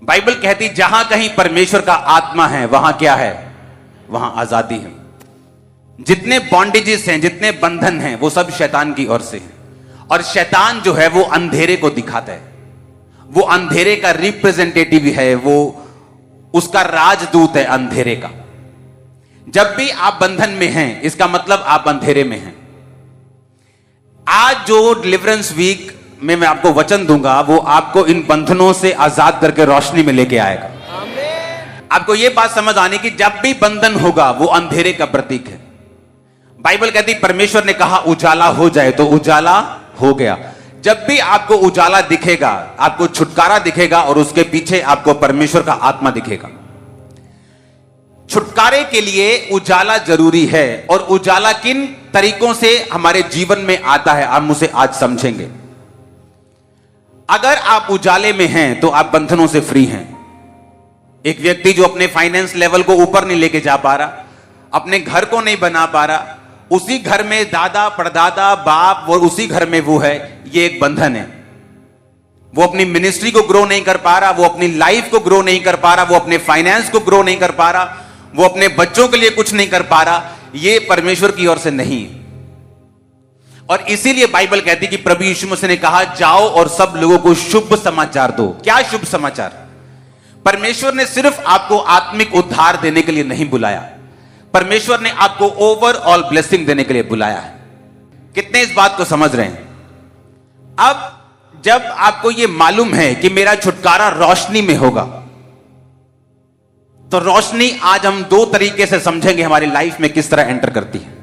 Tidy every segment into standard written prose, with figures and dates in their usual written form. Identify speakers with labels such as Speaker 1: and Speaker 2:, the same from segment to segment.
Speaker 1: Bible कहती जहां कहीं परमेश्वर का आत्मा है वहां क्या है? वहां आजादी है। जितने बॉन्डेजेस हैं, जितने बंधन हैं, वो सब शैतान की ओर से हैं। और शैतान जो है वो अंधेरे को दिखाता है, वो अंधेरे का रिप्रेजेंटेटिव है, वो उसका राजदूत है अंधेरे का। जब भी आप बंधन में हैं, इसका मतलब आप अंधेरे में हैं। आज जो डिलीवरेंस वीक में मैं आपको वचन दूंगा, वो आपको इन बंधनों से आजाद करके रोशनी में लेके आएगा। आपको यह बात समझ आनी कि जब भी बंधन होगा वो अंधेरे का प्रतीक है। बाइबल कहती परमेश्वर ने कहा उजाला हो जाए, तो उजाला हो गया। जब भी आपको उजाला दिखेगा, आपको छुटकारा दिखेगा, और उसके पीछे आपको परमेश्वर का आत्मा दिखेगा। छुटकारे के लिए उजाला जरूरी है, और उजाला किन तरीकों से हमारे जीवन में आता है हम उसे आज समझेंगे। अगर आप उजाले में हैं तो आप बंधनों से फ्री हैं। एक व्यक्ति जो अपने फाइनेंस लेवल को ऊपर नहीं लेके जा पा रहा, अपने घर को नहीं बना पा रहा, उसी घर में दादा परदादा बाप वो उसी घर में वो है, ये एक बंधन है। वो अपनी मिनिस्ट्री को ग्रो नहीं कर पा रहा, वो अपनी लाइफ को ग्रो नहीं कर पा रहा, वो अपने फाइनेंस को ग्रो नहीं कर पा रहा, वो अपने बच्चों के लिए कुछ नहीं कर पा रहा। ये परमेश्वर की ओर से नहीं है। और इसीलिए बाइबल कहती कि प्रभु यीशु मसीह ने कहा जाओ और सब लोगों को शुभ समाचार दो। क्या शुभ समाचार? परमेश्वर ने सिर्फ आपको आत्मिक उद्धार देने के लिए नहीं बुलाया, परमेश्वर ने आपको ओवरऑल ब्लेसिंग देने के लिए बुलाया है। कितने इस बात को समझ रहे हैं? अब जब आपको यह मालूम है कि मेरा छुटकारा रोशनी में होगा, तो रोशनी आज हम दो तरीके से समझेंगे हमारी लाइफ में किस तरह एंटर करती है।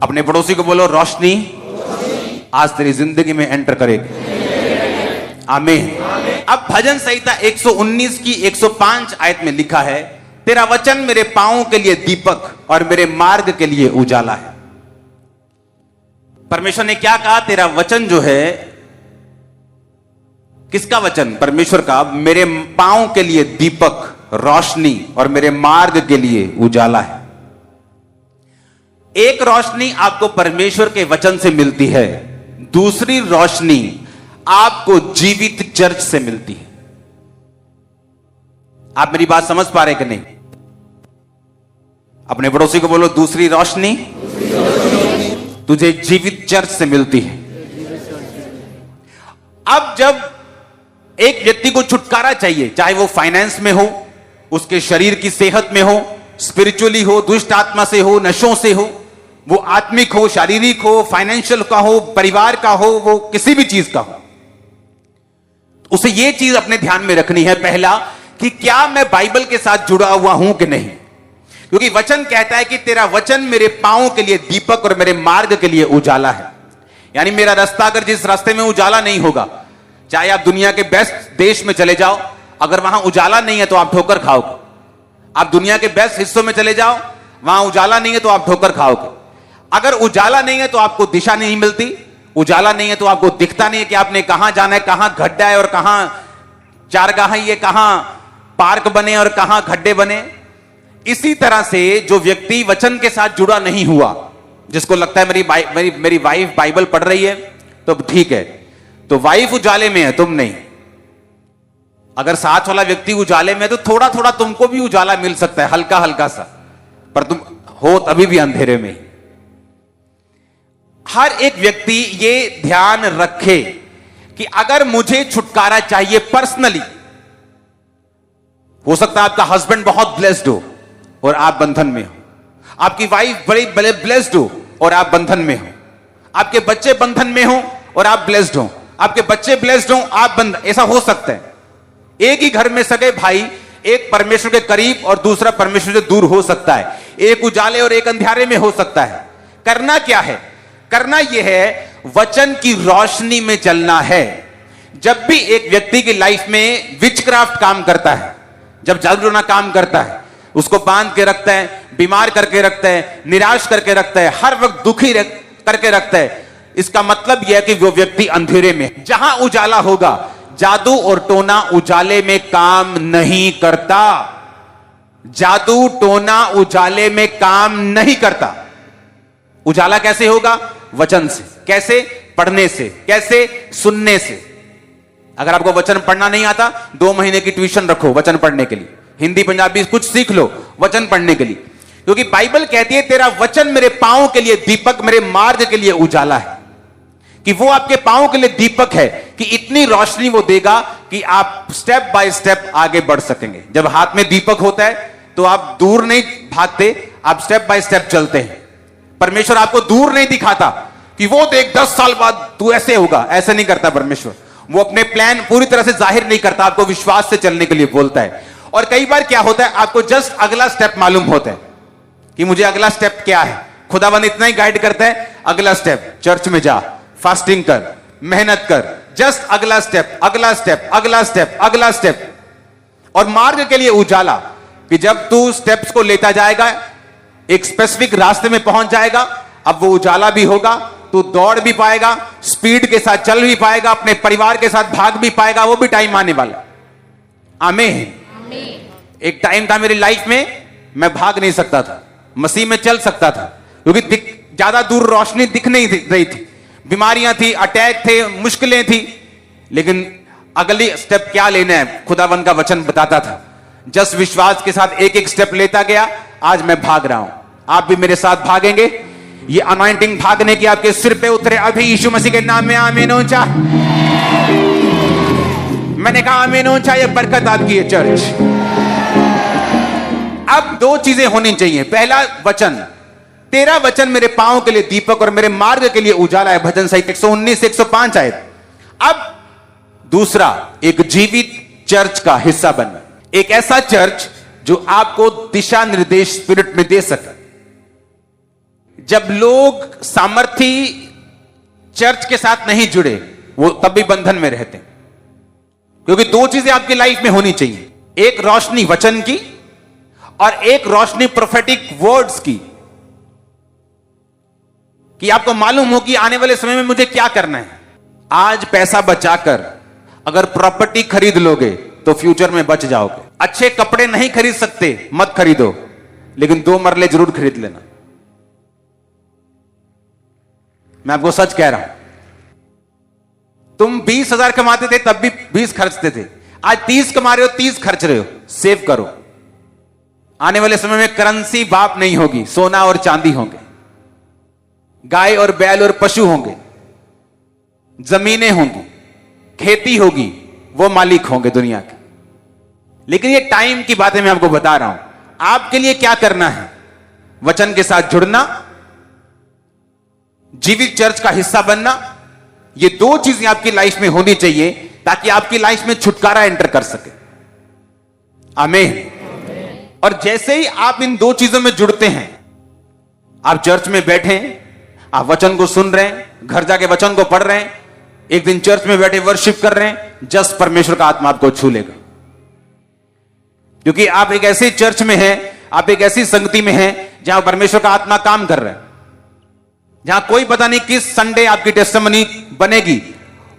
Speaker 1: अपने पड़ोसी को बोलो रोशनी आज तेरी जिंदगी में एंटर करेगी। आमीन। अब भजन संहिता 119 की 105 आयत में लिखा है, तेरा वचन मेरे पांवों के लिए दीपक और मेरे मार्ग के लिए उजाला है। परमेश्वर ने क्या कहा? तेरा वचन जो है, किसका वचन? परमेश्वर का। मेरे पांवों के लिए दीपक रोशनी और मेरे मार्ग के लिए उजाला है। एक रोशनी आपको परमेश्वर के वचन से मिलती है, दूसरी रोशनी आपको जीवित चर्च से मिलती है। आप मेरी बात समझ पा रहे कि नहीं? अपने पड़ोसी को बोलो दूसरी रोशनी तुझे जीवित चर्च से मिलती है। अब जब एक व्यक्ति को छुटकारा चाहिए, चाहे वो फाइनेंस में हो, उसके शरीर की सेहत में हो, स्पिरिचुअली हो, दुष्ट आत्मा से हो, नशों से हो, वो आत्मिक हो, शारीरिक हो, फाइनेंशियल का हो, परिवार का हो, वो किसी भी चीज का हो, उसे ये चीज अपने ध्यान में रखनी है पहला कि क्या मैं बाइबल के साथ जुड़ा हुआ हूं कि नहीं। क्योंकि वचन कहता है कि तेरा वचन मेरे पांवों के लिए दीपक और मेरे मार्ग के लिए उजाला है। यानी मेरा रास्ता, अगर जिस रास्ते में उजाला नहीं होगा, चाहे आप दुनिया के बेस्ट देश में चले जाओ, अगर वहां उजाला नहीं है तो आप ठोकर खाओगे। आप दुनिया के बेस्ट हिस्सों में चले जाओ, वहां उजाला नहीं है तो आप ठोकर खाओगे। अगर उजाला नहीं है तो आपको दिशा नहीं मिलती, उजाला नहीं है तो आपको दिखता नहीं है कि आपने कहां जाना है, कहां गड्ढा है और कहां चारगाह है, कहां पार्क बने और कहां गड्ढे बने। इसी तरह से जो व्यक्ति वचन के साथ जुड़ा नहीं हुआ, जिसको लगता है मेरी वाइफ बाइबल पढ़ रही है तो ठीक है, तो वाइफ उजाले में है, तुम नहीं। अगर साथ वाला व्यक्ति उजाले में है तो थोड़ा थोड़ा तुमको भी उजाला मिल सकता है, हल्का हल्का सा, पर तुम हो तभी भी अंधेरे में। हर एक व्यक्ति ये ध्यान रखे कि अगर मुझे छुटकारा चाहिए पर्सनली, हो सकता है आपका हस्बैंड बहुत ब्लेस्ड हो और आप बंधन में हो, आपकी वाइफ बड़ी ब्लेस्ड हो और आप बंधन में हो, आपके बच्चे बंधन में हो और आप ब्लेस्ड हो, आपके बच्चे ब्लेस्ड हो, आप बंधन। ऐसा हो सकता है। एक ही घर में सगे भाई, एक परमेश्वर के करीब और दूसरा परमेश्वर से दूर हो सकता है, एक उजाले और एक अंधेरे में हो सकता है। करना क्या है? करना यह है वचन की रोशनी में चलना है। जब भी एक व्यक्ति की लाइफ में विचक्राफ्ट काम करता है, जब जादूटोना काम करता है, उसको बांध के रखता है, बीमार करके रखता है, निराश करके रखता है, हर वक्त दुखी करके रखता है, इसका मतलब यह है कि वो व्यक्ति अंधेरे में है। जहां उजाला होगा, जादू और टोना उजाले में काम नहीं करता। जादू टोना उजाले में काम नहीं करता। उजाला कैसे होगा? वचन से। कैसे? पढ़ने से। कैसे? सुनने से। अगर आपको वचन पढ़ना नहीं आता, 2 महीने की ट्यूशन रखो वचन पढ़ने के लिए, हिंदी पंजाबी कुछ सीख लो वचन पढ़ने के लिए, क्योंकि बाइबल कहती है तेरा वचन मेरे पांव के लिए दीपक, मेरे मार्ग के लिए उजाला है। कि वो आपके पांव के लिए दीपक है कि इतनी रोशनी वो देगा कि आप स्टेप बाय स्टेप आगे बढ़ सकेंगे। जब हाथ में दीपक होता है तो आप दूर नहीं भागते, आप स्टेप बाय स्टेप चलते हैं। परमेश्वर आपको दूर नहीं दिखाता कि वो देख 10 साल बाद तू ऐसे होगा, ऐसे नहीं करता परमेश्वर। वो अपने प्लान पूरी तरह से जाहिर नहीं करता, आपको विश्वास से चलने के लिए बोलता है। और कई बार क्या होता है, आपको जस्ट अगला स्टेप मालूम होता है कि मुझे अगला स्टेप क्या है। खुदावंद इतना ही गाइड करता है, अगला स्टेप चर्च में जा, फास्टिंग कर, मेहनत कर, जस्ट अगला स्टेप, अगला स्टेप, अगला स्टेप, अगला स्टेप। और मार्ग के लिए उजाला कि जब तू स्टेप्स को लेता जाएगा, एक स्पेसिफिक रास्ते में पहुंच जाएगा, अब वो उजाला भी होगा, तू दौड़ भी पाएगा, स्पीड के साथ चल भी पाएगा, अपने परिवार के साथ भाग भी पाएगा। वो भी टाइम आने वाला। आमीन। एक टाइम था मेरी लाइफ में, मैं भाग नहीं सकता था, मसीह में चल सकता था, क्योंकि ज्यादा दूर रोशनी दिख नहीं रही थी, बीमारियां थी, अटैक थे, मुश्किलें थी। लेकिन अगली स्टेप क्या लेना है खुदावन का वचन बताता था। जस्ट विश्वास के साथ एक एक स्टेप लेता गया, आज मैं भाग रहा हूं। आप भी मेरे साथ भागेंगे। ये अनॉइंटिंग भागने की आपके सिर पे उतरे अभी यीशु मसीह के नाम में। आमीन ऊंचा। मैंने कहा आमीन ऊंचा। ये बरकत आपकी है चर्च। अब 2 चीजें होनी चाहिए। पहला वचन, तेरा वचन मेरे पांव के लिए दीपक और मेरे मार्ग के लिए उजाला है, भजन संहिता 119 से 105 आयत। अब दूसरा, एक जीवित चर्च का हिस्सा बनना, एक ऐसा चर्च जो आपको दिशा निर्देश स्पिरिट में दे सके। जब लोग सामर्थी चर्च के साथ नहीं जुड़े, वो तब भी बंधन में रहते हैं, क्योंकि 2 चीजें आपकी लाइफ में होनी चाहिए, एक रोशनी वचन की और एक रोशनी प्रोफेटिक वर्ड्स की, कि आपको मालूम हो कि आने वाले समय में मुझे क्या करना है। आज पैसा बचाकर अगर प्रॉपर्टी खरीद लोगे तो फ्यूचर में बच जाओगे। अच्छे कपड़े नहीं खरीद सकते, मत खरीदो, लेकिन 2 मरले जरूर खरीद लेना। मैं आपको सच कह रहा हूं। तुम 20,000 कमाते थे तब भी 20 खर्चते थे, आज 30 कमा रहे हो, 30 खर्च रहे हो। सेव करो। आने वाले समय में करेंसी बाप नहीं होगी, सोना और चांदी होंगे, गाय और बैल और पशु होंगे, जमीनें होंगी, खेती होगी, वो मालिक होंगे दुनिया के। लेकिन ये टाइम की बातें मैं आपको बता रहा हूं। आपके लिए क्या करना है? वचन के साथ जुड़ना, जीवित चर्च का हिस्सा बनना। ये 2 चीजें आपकी लाइफ में होनी चाहिए ताकि आपकी लाइफ में छुटकारा एंटर कर सके। आमीन। और जैसे ही आप इन 2 चीजों में जुड़ते हैं, आप चर्च में बैठे हैं, आप वचन को सुन रहे हैं, घर जाके वचन को पढ़ रहे हैं, एक दिन चर्च में बैठे वर्शिप कर रहे हैं, जस्ट परमेश्वर का आत्मा आपको छू लेगा। क्योंकि आप एक ऐसे चर्च में हैं, आप एक ऐसी संगति में हैं जहां परमेश्वर का आत्मा काम कर रहा है, जहां कोई पता नहीं किस संडे आपकी टेस्टिमनी बनेगी।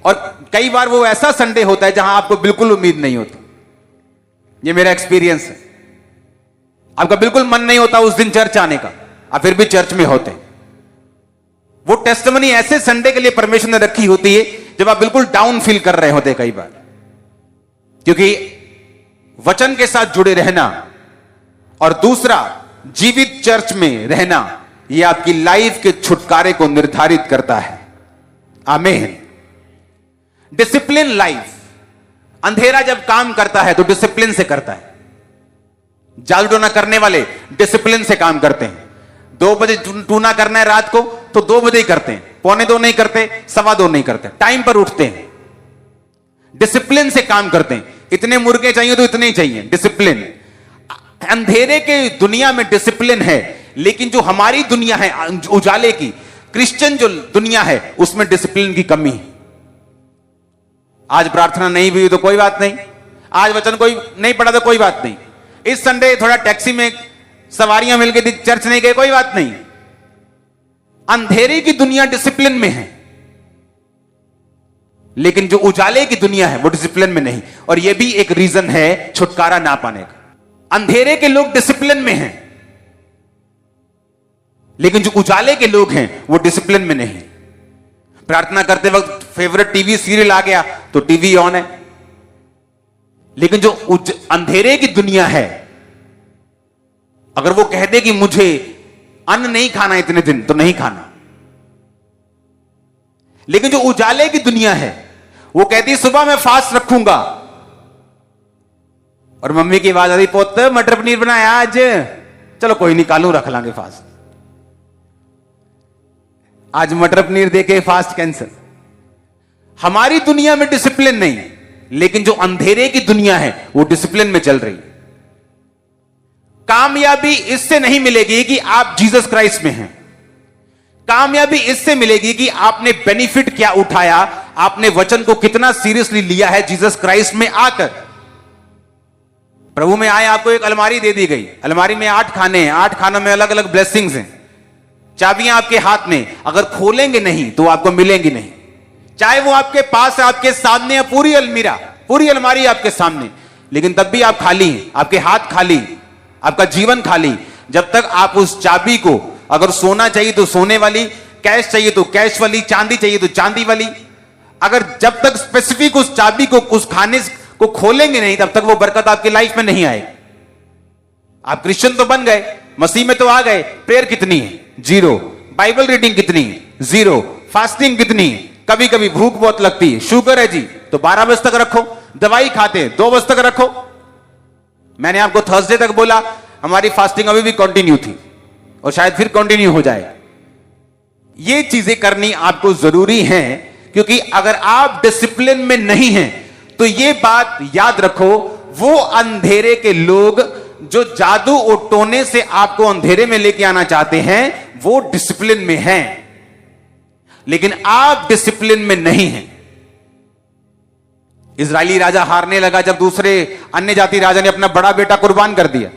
Speaker 1: और कई बार वो ऐसा संडे होता है जहां आपको बिल्कुल उम्मीद नहीं होती। ये मेरा एक्सपीरियंस है। आपका बिल्कुल मन नहीं होता उस दिन चर्च आने का, आप फिर भी चर्च में होते हैं। वो टेस्टिमनी ऐसे संडे के लिए परमेश्वर ने रखी होती है जब आप बिल्कुल डाउन फील कर रहे होते कई बार। क्योंकि वचन के साथ जुड़े रहना और दूसरा जीवित चर्च में रहना, यह आपकी लाइफ के छुटकारे को निर्धारित करता है। आमीन। Discipline life. अंधेरा जब काम करता है तो डिसिप्लिन से करता है। जादू टोना करने वाले डिसिप्लिन से काम करते हैं। 2 बजे टूना करना है रात को तो 2 बजे ही करते हैं, 1:45 नहीं करते, 2:15 नहीं करते, टाइम पर उठते हैं, डिसिप्लिन से काम करते हैं। इतने मुर्गे चाहिए तो इतने ही चाहिए, डिसिप्लिन। अंधेरे के दुनिया में डिसिप्लिन है, लेकिन जो हमारी दुनिया है उजाले की, क्रिश्चियन जो दुनिया है, उसमें डिसिप्लिन की कमी है। आज प्रार्थना नहीं भी हुई तो कोई बात नहीं, आज वचन कोई नहीं पढ़ा तो कोई बात नहीं, इस संडे थोड़ा टैक्सी में सवारियां मिल गई, चर्च नहीं गए, कोई बात नहीं। अंधेरे की दुनिया डिसिप्लिन में है, लेकिन जो उजाले की दुनिया है वो डिसिप्लिन में नहीं। और यह भी एक रीजन है छुटकारा ना पाने का। अंधेरे के लोग डिसिप्लिन में हैं, लेकिन जो उजाले के लोग हैं वो डिसिप्लिन में नहीं। प्रार्थना करते वक्त फेवरेट टीवी सीरियल आ गया तो टीवी ऑन है। लेकिन जो अंधेरे की दुनिया है, अगर वो कह दे कि मुझे अन्न नहीं खाना इतने दिन, तो नहीं खाना। लेकिन जो उजाले की दुनिया है, वो कहती सुबह मैं फास्ट रखूंगा, और मम्मी की आवाज आ रही, पोत मटर पनीर बनाया आज, चलो कोई नहीं कालू रख लांगे फास्ट। आज मटर पनीर देके फास्ट कैंसिल। हमारी दुनिया में डिसिप्लिन नहीं, लेकिन जो अंधेरे की दुनिया है वो डिसिप्लिन में चल रही। कामयाबी इससे नहीं मिलेगी कि आप जीसस क्राइस्ट में हैं। कामयाबी इससे मिलेगी कि आपने बेनिफिट क्या उठाया, आपने वचन को कितना सीरियसली लिया है जीसस क्राइस्ट में आकर। प्रभु में आए, आपको एक अलमारी दे दी गई, अलमारी में 8 खाने हैं, 8 खानों में अलग अलग ब्लेसिंग्स हैं, चाबियां आपके हाथ में, अगर खोलेंगे नहीं तो आपको मिलेंगी नहीं। चाहे वो आपके पास है, आपके सामने है, पूरी अलमीरा, पूरी अलमारी आपके सामने, लेकिन तब भी आप खाली हैं, आपके हाथ खाली, आपका जीवन खाली। जब तक आप उस चाबी को, अगर सोना चाहिए तो सोने वाली, कैश चाहिए तो कैश वाली, चांदी चाहिए तो चांदी वाली, अगर जब तक स्पेसिफिक उस चाबी को, उस खाने को खोलेंगे नहीं, तब तक वो बरकत आपकी लाइफ में नहीं आएगी। आप क्रिश्चियन तो बन गए, मसीह में तो आ गए, प्रेयर कितनी है? 0। बाइबल रीडिंग कितनी है? 0। फास्टिंग कितनी है? कभी कभी भूख बहुत लगती है, शुगर है जी, तो 12 बजे तक रखो। दवाई खाते हैं 2 बजे तक रखो। मैंने आपको थर्सडे तक बोला, हमारी फास्टिंग अभी भी कंटिन्यू थी और शायद फिर कंटिन्यू हो जाए। ये चीजें करनी आपको जरूरी है, क्योंकि अगर आप डिसिप्लिन में नहीं हैं तो ये बात याद रखो, वो अंधेरे के लोग जो जादू और टोने से आपको अंधेरे में लेके आना चाहते हैं, वो डिसिप्लिन में हैं, लेकिन आप डिसिप्लिन में नहीं हैं। इजरायली राजा हारने लगा जब दूसरे अन्य जाति राजा ने अपना बड़ा बेटा कुर्बान कर दिया,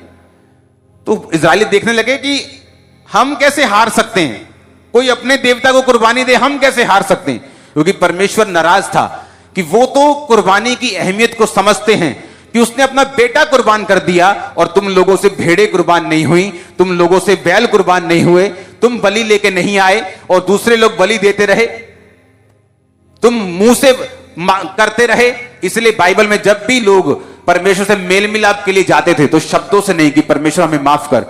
Speaker 1: तो इजरायली देखने लगे कि हम कैसे हार सकते हैं, कोई अपने देवता को कुर्बानी दे, हम कैसे हार सकते हैं। क्योंकि परमेश्वर नाराज था कि वो तो कुर्बानी की अहमियत को समझते हैं कि उसने अपना बेटा कुर्बान कर दिया, और तुम लोगों से भेड़ें कुर्बान नहीं हुई, तुम लोगों से बैल कुर्बान नहीं हुए, तुम बलि लेके नहीं आए और दूसरे लोग बलि देते रहे, तुम मुंह से करते रहे। इसलिए बाइबल में जब भी लोग परमेश्वर से मेल मिलाप के लिए जाते थे तो शब्दों से नहीं कि परमेश्वर हमें माफ कर,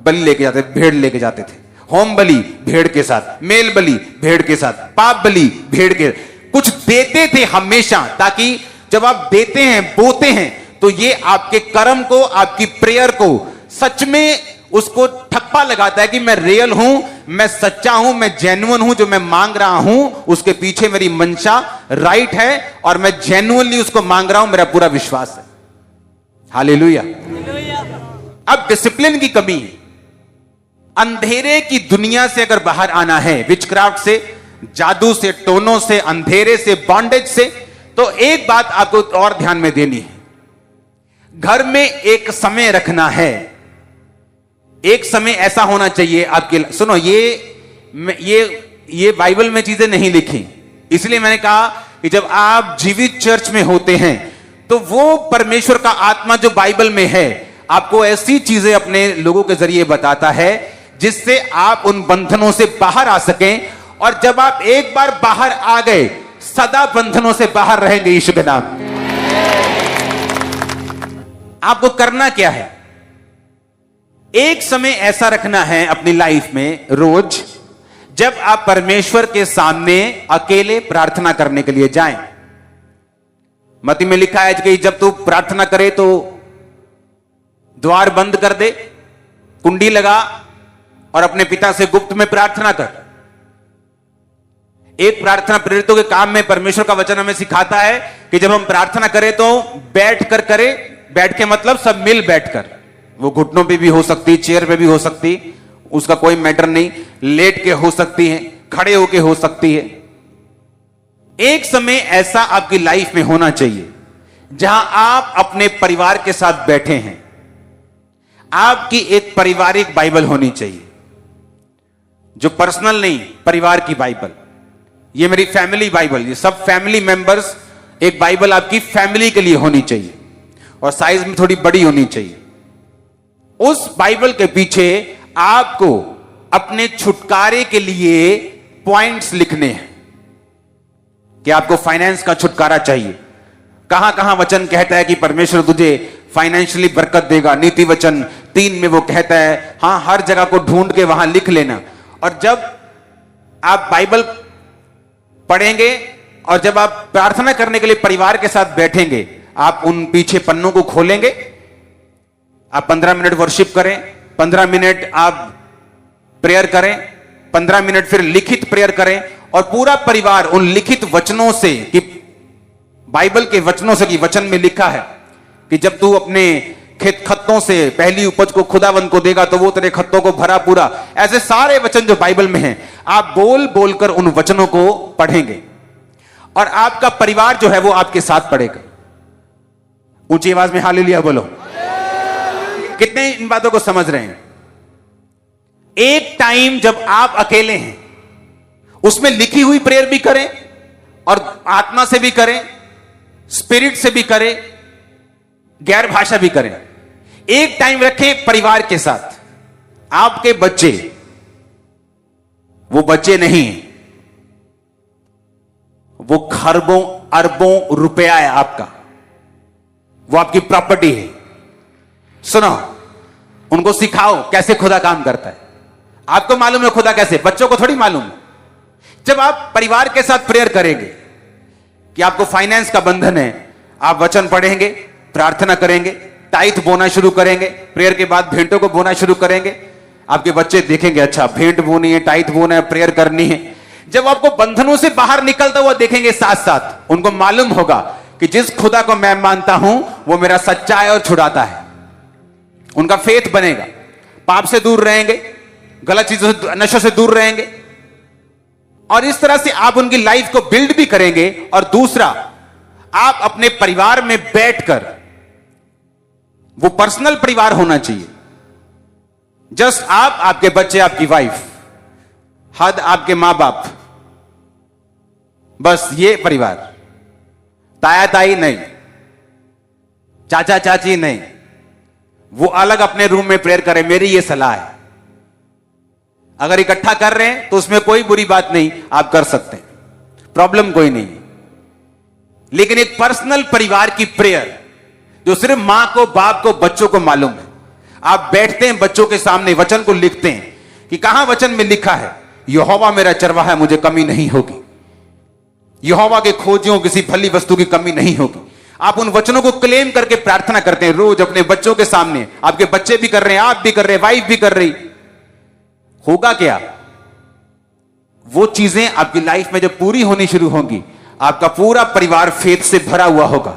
Speaker 1: बलि लेके जाते, भेड़ लेके जाते थे। होम बलि भेड़ के साथ, मेल बलि भेड़ के साथ, पाप बलि भेड़ के, कुछ देते थे हमेशा, ताकि जब आप देते हैं, बोते हैं, तो ये आपके कर्म को, आपकी प्रेयर को सच में उसको ठप्पा लगाता है कि मैं रियल हूं, मैं सच्चा हूं, मैं जेन्युइन हूं, जो मैं मांग रहा हूं उसके पीछे मेरी मंशा राइट है और मैं जेन्युइनली उसको मांग रहा हूं, मेरा पूरा विश्वास है। हालेलुया। अब डिसिप्लिन की कमी है। अंधेरे की दुनिया से अगर बाहर आना है, विचक्राफ्ट से, जादू से, टोनों से, अंधेरे से, बॉन्डेज से, तो एक बात आपको और ध्यान में देनी है, घर में एक समय रखना है। एक समय ऐसा होना चाहिए आपके, सुनो, ये बाइबल में चीजें नहीं लिखी, इसलिए मैंने कहा कि जब आप जीवित चर्च में होते हैं तो वो परमेश्वर का आत्मा जो बाइबल में है आपको ऐसी चीजें अपने लोगों के जरिए बताता है जिससे आप उन बंधनों से बाहर आ सकें, और जब आप एक बार बाहर आ गए सदा बंधनों से बाहर रहेंगे यीशु के नाम। आपको करना क्या है? एक समय ऐसा रखना है अपनी लाइफ में रोज, जब आप परमेश्वर के सामने अकेले प्रार्थना करने के लिए जाएं। मत्ती में लिखा है कि जब तू प्रार्थना करे तो द्वार बंद कर दे, कुंडी लगा और अपने पिता से गुप्त में प्रार्थना कर। एक प्रार्थना प्रेरितों के काम में परमेश्वर का वचन हमें सिखाता है कि जब हम प्रार्थना करें तो बैठ कर करें। बैठ के मतलब सब मिल बैठकर, वो घुटनों पे भी हो सकती, चेयर पे भी हो सकती, उसका कोई मैटर नहीं, लेट के हो सकती है, खड़े होके हो सकती है। एक समय ऐसा आपकी लाइफ में होना चाहिए जहां आप अपने परिवार के साथ बैठे हैं। आपकी एक पारिवारिक बाइबल होनी चाहिए, जो पर्सनल नहीं, परिवार की बाइबल। ये मेरी फैमिली बाइबल, ये सब फैमिली मेंबर्स, एक बाइबल आपकी फैमिली के लिए होनी चाहिए और साइज में थोड़ी बड़ी होनी चाहिए। उस बाइबल के पीछे आपको अपने छुटकारे के लिए पॉइंट्स लिखने हैं कि आपको फाइनेंस का छुटकारा चाहिए। कहां कहां वचन कहता है कि परमेश्वर तुझे फाइनेंशियली बरकत देगा। नीति वचन 3 में वो कहता है, हां हर जगह को ढूंढ के वहां लिख लेना। और जब आप बाइबल पढ़ेंगे और जब आप प्रार्थना करने के लिए परिवार के साथ बैठेंगे, आप उन पीछे पन्नों को खोलेंगे, आप 15 मिनट वर्शिप करें, 15 मिनट आप प्रेयर करें, 15 मिनट फिर लिखित प्रेयर करें, और पूरा परिवार उन लिखित वचनों से, कि बाइबल के वचनों से, कि वचन में लिखा है कि जब तू अपने खेत खत्तों से पहली उपज को खुदावंद को देगा तो वो तेरे खत्तों को भरा पूरा। ऐसे सारे वचन जो बाइबल में हैं, आप बोल बोलकर उन वचनों को पढ़ेंगे और आपका परिवार जो है वो आपके साथ पढ़ेगा। ऊंची आवाज में हालेलुया बोलो। कितने इन बातों को समझ रहे हैं? एक टाइम जब आप अकेले हैं, उसमें लिखी हुई प्रेयर भी करें और आत्मा से भी करें, स्पिरिट से भी करें, गैर भाषा भी करें। एक टाइम रखें परिवार के साथ। आपके बच्चे वो बच्चे नहीं हैं, वो खरबों अरबों रुपया है आपका, वो आपकी प्रॉपर्टी है। सुनो, उनको सिखाओ कैसे खुदा काम करता है। आपको मालूम है खुदा कैसे, बच्चों को थोड़ी मालूम है। जब आप परिवार के साथ प्रेयर करेंगे कि आपको फाइनेंस का बंधन है, आप वचन पढ़ेंगे, प्रार्थना करेंगे, टाइथ बोना शुरू करेंगे, प्रेयर के बाद भेंटों को बोना शुरू करेंगे, आपके बच्चे देखेंगे अच्छा भेंट बोनी है, टाइथ बोना है, प्रेयर करनी है। जब आपको बंधनों से बाहर निकलता हुआ देखेंगे, साथ साथ उनको मालूम होगा कि जिस खुदा को मैं मानता हूं वो मेरा सच्चा है और छुड़ाता है। उनका फेथ बनेगा, पाप से दूर रहेंगे, गलत चीजों से, नशों से दूर रहेंगे, और इस तरह से आप उनकी लाइफ को बिल्ड भी करेंगे। और दूसरा, आप अपने परिवार में बैठकर, वो पर्सनल परिवार होना चाहिए, जस्ट आप, आपके बच्चे, आपकी वाइफ, हद आपके मां बाप, बस ये परिवार। ताया ताई नहीं, चाचा चाची नहीं, वो अलग अपने रूम में प्रेयर करें। मेरी ये सलाह है। अगर इकट्ठा कर रहे हैं तो उसमें कोई बुरी बात नहीं, आप कर सकते हैं, प्रॉब्लम कोई नहीं। लेकिन एक पर्सनल परिवार की प्रेयर जो सिर्फ मां को, बाप को, बच्चों को मालूम है, आप बैठते हैं बच्चों के सामने, वचन को लिखते हैं कि कहां वचन में लिखा है, यहोवा मेरा चरवाहा है, मुझे कमी नहीं होगी। यहोवा के खोजियों किसी फली वस्तु की कमी नहीं होगी। आप उन वचनों को क्लेम करके प्रार्थना करते हैं रोज अपने बच्चों के सामने। आपके बच्चे भी कर रहे हैं, आप भी कर रहे हैं, वाइफ भी कर रही। होगा क्या, वो चीजें आपकी लाइफ में जब पूरी होनी शुरू होंगी, आपका पूरा परिवार फेथ से भरा हुआ होगा।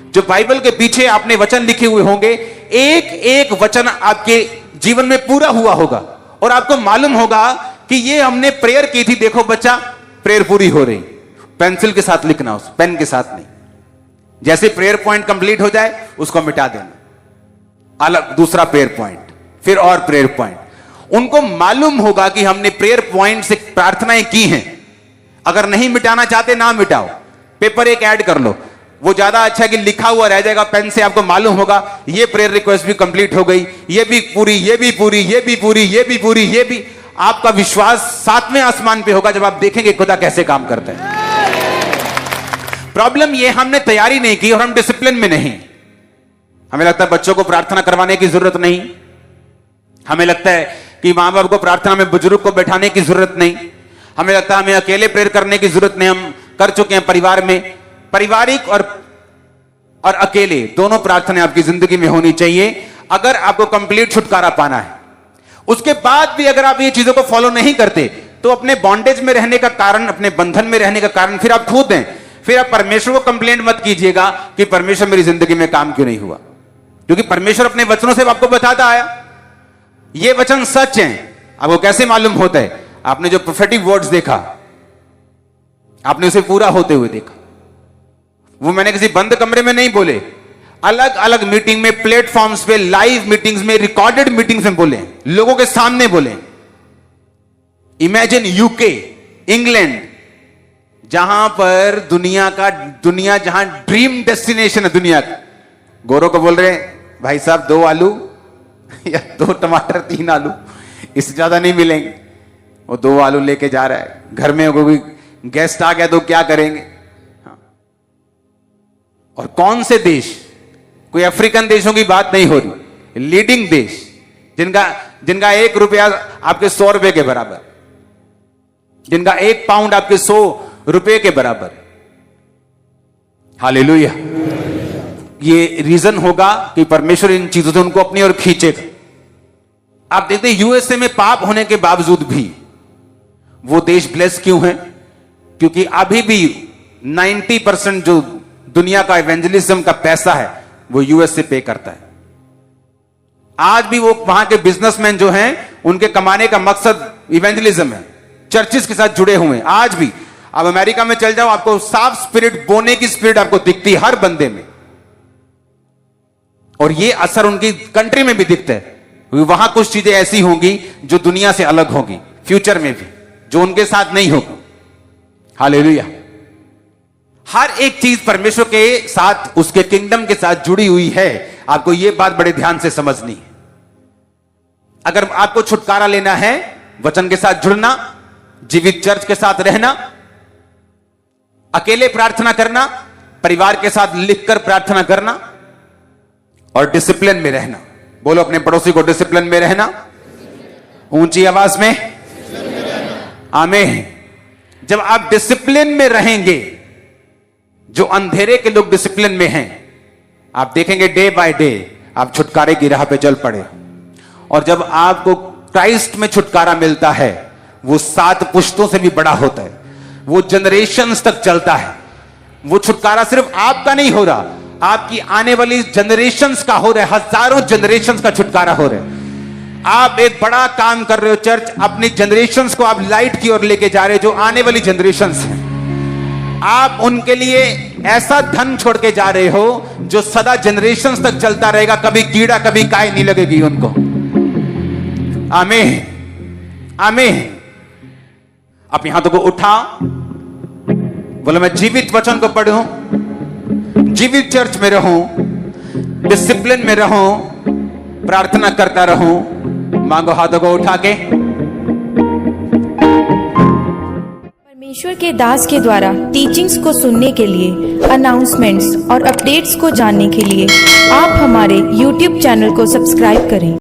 Speaker 1: जो बाइबल के पीछे आपने वचन लिखे हुए होंगे, एक एक वचन आपके जीवन में पूरा हुआ होगा और आपको मालूम होगा कि ये हमने प्रेयर की थी, देखो बच्चा प्रेयर पूरी हो रही। पेंसिल के साथ लिखना, उस पेन के साथ नहीं। जैसे प्रेयर पॉइंट कंप्लीट हो जाए उसको मिटा देना, अलग दूसरा प्रेयर पॉइंट, फिर और प्रेयर पॉइंट। उनको मालूम होगा कि हमने प्रेयर पॉइंट से प्रार्थनाएं की हैं। अगर नहीं मिटाना चाहते ना मिटाओ, पेपर एक ऐड कर लो, वो ज्यादा अच्छा है कि लिखा हुआ रह जाएगा पेन से। आपको मालूम होगा ये प्रेयर रिक्वेस्ट भी कंप्लीट हो गई, ये भी पूरी, ये भी पूरी, ये भी पूरी, ये भी पूरी, ये भी। आपका विश्वास 7वें आसमान पे होगा जब आप देखेंगे खुदा कैसे काम करता है। प्रॉब्लम ये, हमने तैयारी नहीं की और हम डिसिप्लिन में नहीं। हमें लगता है बच्चों को प्रार्थना करवाने की जरूरत नहीं, हमें लगता है कि मां बाप को प्रार्थना में बुजुर्ग को बैठाने की जरूरत नहीं, हमें लगता है हमें अकेले प्रेयर करने की जरूरत नहीं। हम कर चुके हैं परिवार में। पारिवारिक और अकेले दोनों प्रार्थनाएं आपकी जिंदगी में होनी चाहिए अगर आपको कंप्लीट छुटकारा पाना है। उसके बाद भी अगर आप ये चीजों को फॉलो नहीं करते तो अपने बॉन्डेज में रहने का कारण, अपने बंधन में रहने का कारण फिर आप खुद हैं। फिर आप परमेश्वर को कंप्लेंट मत कीजिएगा कि परमेश्वर मेरी जिंदगी में काम क्यों नहीं हुआ, क्योंकि परमेश्वर अपने वचनों से आपको बताता आया ये वचन सच है। अब वो कैसे मालूम होता है? आपने जो प्रोफेटिक वर्ड्स देखा, आपने उसे पूरा होते हुए देखा। वो मैंने किसी बंद कमरे में नहीं बोले, अलग अलग मीटिंग में, प्लेटफॉर्म्स पे, लाइव मीटिंग्स में, रिकॉर्डेड मीटिंग्स में बोले, लोगों के सामने बोले। इमेजिन यूके, इंग्लैंड, जहां पर दुनिया जहां ड्रीम डेस्टिनेशन है दुनिया का। गोरों को बोल रहे हैं भाई साहब 2 आलू या 2 टमाटर 3 आलू, इससे ज्यादा नहीं मिलेंगे। वो 2 आलू लेके जा रहा है, घर में कोई गेस्ट आ गया तो क्या करेंगे? और कौन से देश, कोई अफ्रीकन देशों की बात नहीं हो रही, लीडिंग देश जिनका 1 रुपया आपके 100 रुपए के बराबर, जिनका 1 पाउंड आपके 100 रुपए के बराबर। हालेलुया। ये रीजन होगा कि परमेश्वर इन चीजों से उनको अपनी ओर खींचेगा। आप देखते हैं यूएसए में पाप होने के बावजूद भी वो देश ब्लेस क्यों है? क्योंकि अभी भी 90% जो दुनिया का इवेंजलिज्म का पैसा है वो यूएसए पे करता है। आज भी वो वहां के बिजनेसमैन जो हैं उनके कमाने का मकसद इवेंजलिज्म है, चर्चिस के साथ जुड़े हुए हैं। आज भी आप अमेरिका में चल जाओ, आपको साफ स्पिरिट, बोने की स्पिरिट आपको दिखती है हर बंदे में, और ये असर उनकी कंट्री में भी दिखता है। वहां कुछ चीजें ऐसी होंगी जो दुनिया से अलग होगी, फ्यूचर में भी, जो उनके साथ नहीं होगी। हालेलुया। हर एक चीज परमेश्वर के साथ, उसके किंगडम के साथ जुड़ी हुई है। आपको यह बात बड़े ध्यान से समझनी है। अगर आपको छुटकारा लेना है, वचन के साथ जुड़ना, जीवित चर्च के साथ रहना, अकेले प्रार्थना करना, परिवार के साथ लिखकर प्रार्थना करना और डिसिप्लिन में रहना। बोलो अपने पड़ोसी को, डिसिप्लिन में रहना। ऊंची आवाज में आमीन। जब आप डिसिप्लिन में रहेंगे, जो अंधेरे के लोग डिसिप्लिन में हैं, आप देखेंगे डे बाय डे आप छुटकारे की राह पे चल पड़े। और जब आपको क्राइस्ट में छुटकारा मिलता है, वो 7 पुश्तों से भी बड़ा होता है, वो जनरेशंस तक चलता है। वो छुटकारा सिर्फ आपका नहीं हो रहा, आपकी आने वाली जनरेशंस का हो रहा है, हजारों जनरेशंस का छुटकारा हो रहा है। आप एक बड़ा काम कर रहे हो चर्च, अपनी जनरेशंस को आप लाइट की ओर लेके जा रहे हो, जो आने वाली जनरेशंस हैं। आप उनके लिए ऐसा धन छोड़ के जा रहे हो जो सदा जनरेशंस तक चलता रहेगा, कभी कीड़ा कभी काय नहीं लगेगी उनको। आमीन आमीन। अपने हाथों को उठा, बोलो मैं जीवित वचन को पढ़ूं, जीवित चर्च में रहूं, डिसिप्लिन में रहूं, प्रार्थना करता रहूं। मांगो हाथों को उठा के।
Speaker 2: परमेश्वर के दास के द्वारा टीचिंग्स को सुनने के लिए, अनाउंसमेंट्स और अपडेट्स को जानने के लिए आप हमारे YouTube चैनल को सब्सक्राइब करें।